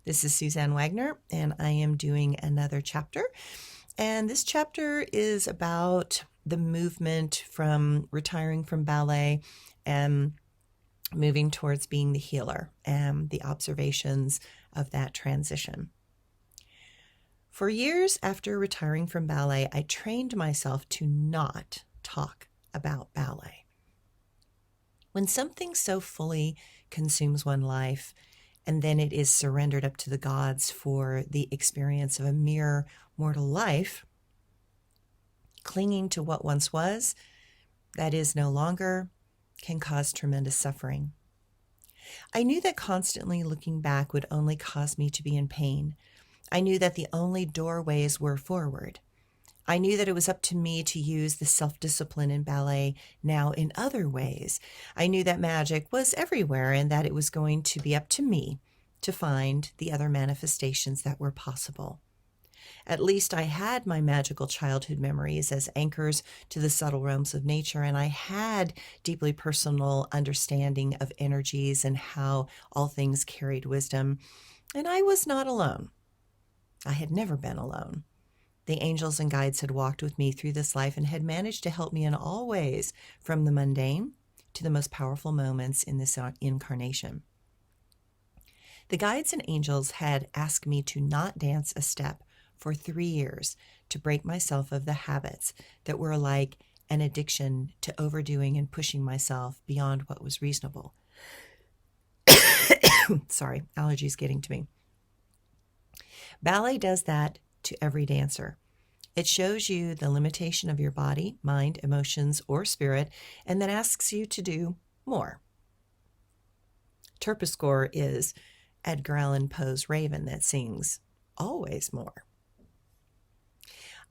This is Suzanne Wagner, and I am doing another chapter. And this chapter is about the movement from retiring from ballet and moving towards being the healer and the observations of that transition. For years after retiring from ballet, I trained myself to not talk about ballet. When something so fully consumes one life, and then it is surrendered up to the gods for the experience of a mere mortal life, clinging to what once was, that is no longer, can cause tremendous suffering. I knew that constantly looking back would only cause me to be in pain. I knew that the only doorways were forward. I knew that it was up to me to use the self-discipline in ballet now in other ways. I knew that magic was everywhere and that it was going to be up to me to find the other manifestations that were possible. At least I had my magical childhood memories as anchors to the subtle realms of nature, and I had deeply personal understanding of energies and how all things carried wisdom. And I was not alone. I had never been alone. The angels and guides had walked with me through this life and had managed to help me in all ways, from the mundane to the most powerful moments in this incarnation. The guides and angels had asked me to not dance a step for 3 years to break myself of the habits that were like an addiction to overdoing and pushing myself beyond what was reasonable. Sorry, allergies getting to me. Ballet does that to every dancer. It shows you the limitation of your body, mind, emotions, or spirit, and then asks you to do more. Terpsichore is Edgar Allan Poe's raven that sings always more.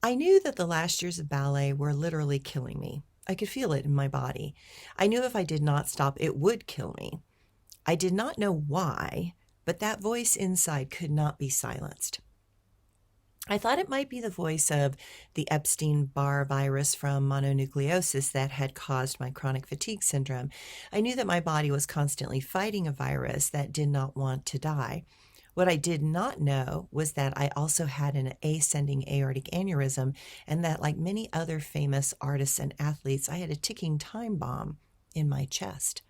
I knew that the last years of ballet were literally killing me. I could feel it in my body. I knew if I did not stop, it would kill me. I did not know why, but that voice inside could not be silenced. I thought it might be the voice of the Epstein-Barr virus from mononucleosis that had caused my chronic fatigue syndrome. I knew that my body was constantly fighting a virus that did not want to die. What I did not know was that I also had an ascending aortic aneurysm, and that, like many other famous artists and athletes, I had a ticking time bomb in my chest.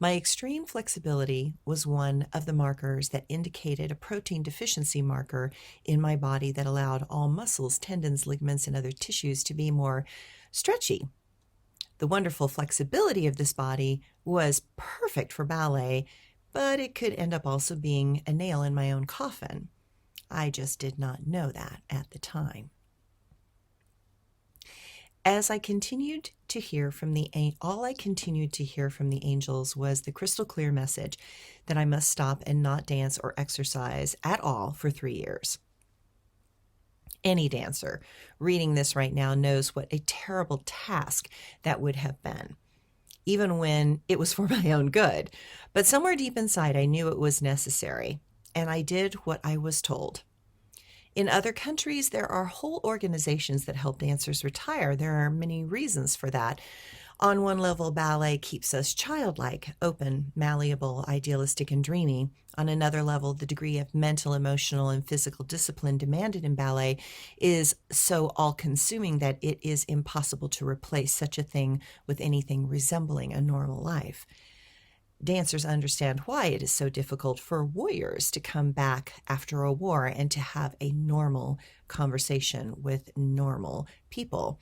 My extreme flexibility was one of the markers that indicated a protein deficiency marker in my body that allowed all muscles, tendons, ligaments, and other tissues to be more stretchy. The wonderful flexibility of this body was perfect for ballet, but it could end up also being a nail in my own coffin. I just did not know that at the time. As I continued to hear from all I continued to hear from the angels was the crystal clear message that I must stop and not dance or exercise at all for 3 years. Any dancer reading this right now knows what a terrible task that would have been, even when it was for my own good. But somewhere deep inside, I knew it was necessary, and I did what I was told. In other countries, there are whole organizations that help dancers retire. There are many reasons for that. On one level, ballet keeps us childlike, open, malleable, idealistic, and dreamy. On another level, the degree of mental, emotional, and physical discipline demanded in ballet is so all-consuming that it is impossible to replace such a thing with anything resembling a normal life. Dancers understand why it is so difficult for warriors to come back after a war and to have a normal conversation with normal people.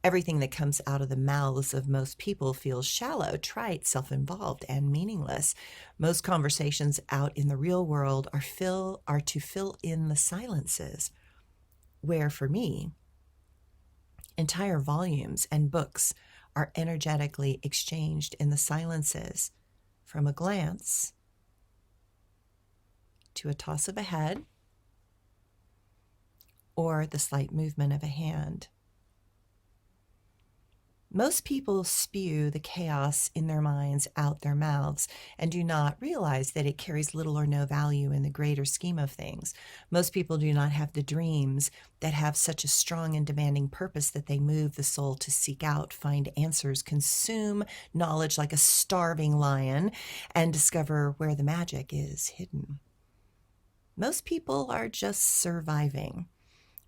Everything that comes out of the mouths of most people feels shallow, trite, self-involved, and meaningless. Most conversations out in the real world are to fill in the silences, where for me, entire volumes and books are energetically exchanged in the silences, from a glance to a toss of a head or the slight movement of a hand. Most people spew the chaos in their minds out their mouths and do not realize that it carries little or no value in the greater scheme of things. Most people do not have the dreams that have such a strong and demanding purpose that they move the soul to seek out, find answers, consume knowledge like a starving lion, and discover where the magic is hidden. Most people are just surviving.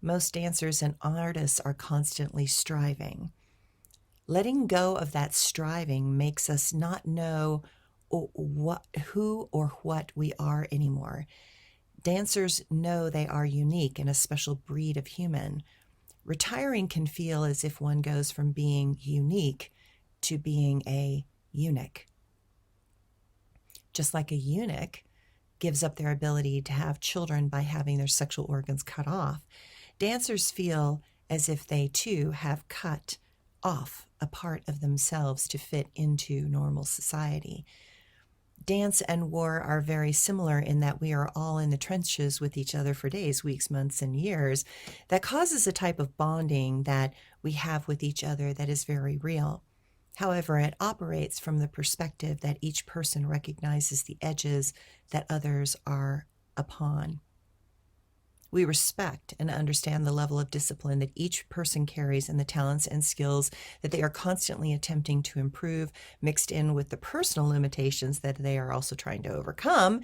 Most dancers and artists are constantly striving. Letting go of that striving makes us not know who or what we are anymore. Dancers know they are unique and a special breed of human. Retiring can feel as if one goes from being unique to being a eunuch. Just like a eunuch gives up their ability to have children by having their sexual organs cut off, dancers feel as if they too have cut off a part of themselves to fit into normal society. Dance and war are very similar in that we are all in the trenches with each other for days, weeks, months, and years. That causes a type of bonding that we have with each other that is very real. However, it operates from the perspective that each person recognizes the edges that others are upon. We respect and understand the level of discipline that each person carries and the talents and skills that they are constantly attempting to improve, mixed in with the personal limitations that they are also trying to overcome,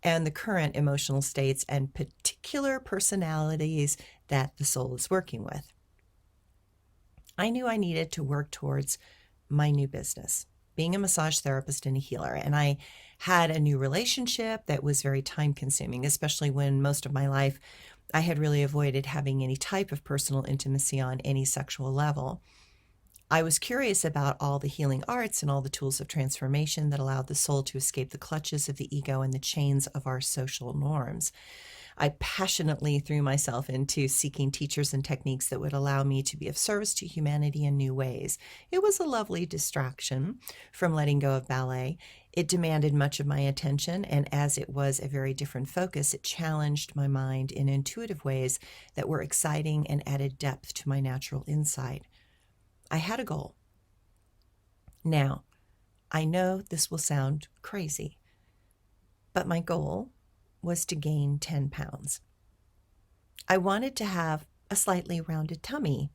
and the current emotional states and particular personalities that the soul is working with. I knew I needed to work towards my new business, being a massage therapist and a healer, and I had a new relationship that was very time consuming, especially when most of my life I had really avoided having any type of personal intimacy on any sexual level. I was curious about all the healing arts and all the tools of transformation that allowed the soul to escape the clutches of the ego and the chains of our social norms. I passionately threw myself into seeking teachers and techniques that would allow me to be of service to humanity in new ways. It was a lovely distraction from letting go of ballet. It demanded much of my attention, and as it was a very different focus, it challenged my mind in intuitive ways that were exciting and added depth to my natural insight. I had a goal. Now, I know this will sound crazy, but my goal was to gain 10 pounds. I wanted to have a slightly rounded tummy.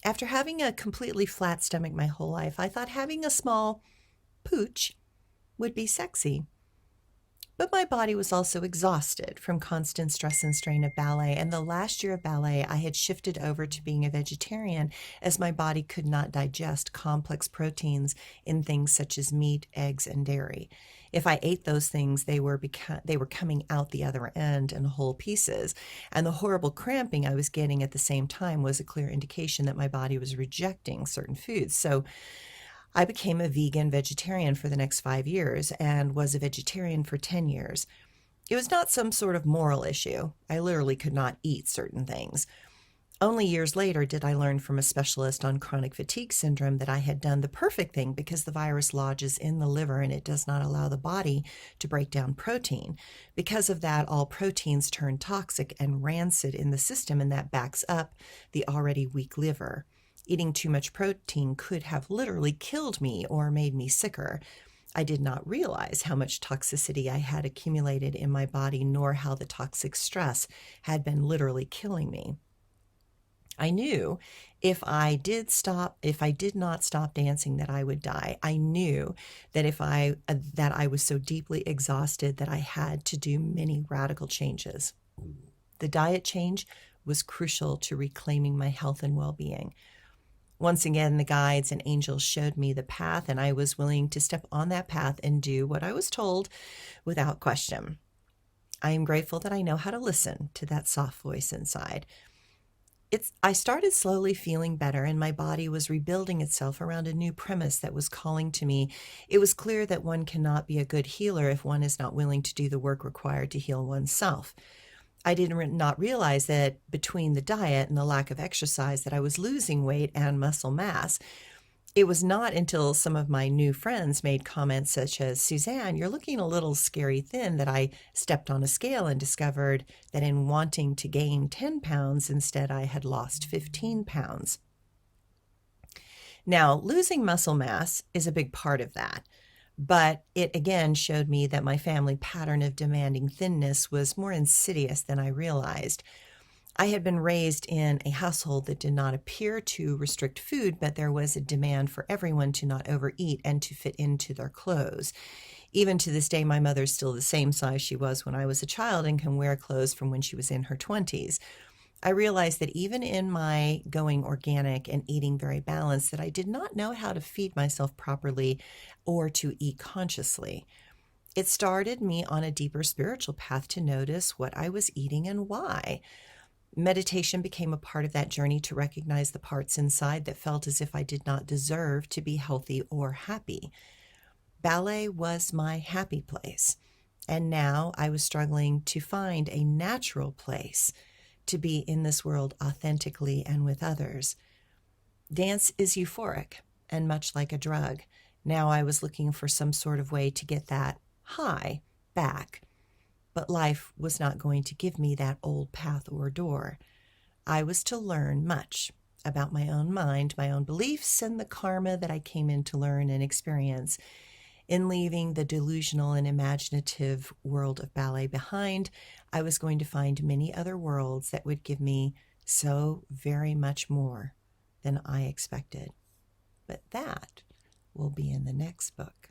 After having a completely flat stomach my whole life, I thought having a small pooch would be sexy. But my body was also exhausted from constant stress and strain of ballet, and the last year of ballet, I had shifted over to being a vegetarian as my body could not digest complex proteins in things such as meat, eggs, and dairy. If I ate those things, they were coming out the other end in whole pieces, and the horrible cramping I was getting at the same time was a clear indication that my body was rejecting certain foods. So I became a vegan vegetarian for the next 5 years and was a vegetarian for 10 years. It was not some sort of moral issue. I literally could not eat certain things. Only years later did I learn from a specialist on chronic fatigue syndrome that I had done the perfect thing because the virus lodges in the liver and it does not allow the body to break down protein. Because of that, all proteins turn toxic and rancid in the system, and that backs up the already weak liver. Eating too much protein could have literally killed me or made me sicker. I did not realize how much toxicity I had accumulated in my body, nor how the toxic stress had been literally killing me. I knew if I did not stop dancing, that I would die. I knew that I was so deeply exhausted that I had to do many radical changes. The diet change was crucial to reclaiming my health and well-being. Once again, the guides and angels showed me the path, and I was willing to step on that path and do what I was told without question. I am grateful that I know how to listen to that soft voice inside. I started slowly feeling better, and my body was rebuilding itself around a new premise that was calling to me. It was clear that one cannot be a good healer if one is not willing to do the work required to heal oneself. I did not realize that between the diet and the lack of exercise that I was losing weight and muscle mass. It was not until some of my new friends made comments such as, "Suzanne, you're looking a little scary thin," that I stepped on a scale and discovered that in wanting to gain 10 pounds, instead I had lost 15 pounds. Now, losing muscle mass is a big part of that, but it again showed me that my family pattern of demanding thinness was more insidious than I realized. I had been raised in a household that did not appear to restrict food, but there was a demand for everyone to not overeat and to fit into their clothes. Even to this day, my mother's still the same size she was when I was a child and can wear clothes from when she was in her 20s. I realized that even in my going organic and eating very balanced, that I did not know how to feed myself properly or to eat consciously. It started me on a deeper spiritual path to notice what I was eating and why. Meditation became a part of that journey to recognize the parts inside that felt as if I did not deserve to be healthy or happy. Ballet was my happy place, and now I was struggling to find a natural place to be in this world authentically and with others. Dance is euphoric and much like a drug. Now I was looking for some sort of way to get that high back, but life was not going to give me that old path or door. I was to learn much about my own mind, my own beliefs, and the karma that I came in to learn and experience. In leaving the delusional and imaginative world of ballet behind, I was going to find many other worlds that would give me so very much more than I expected. But that will be in the next book.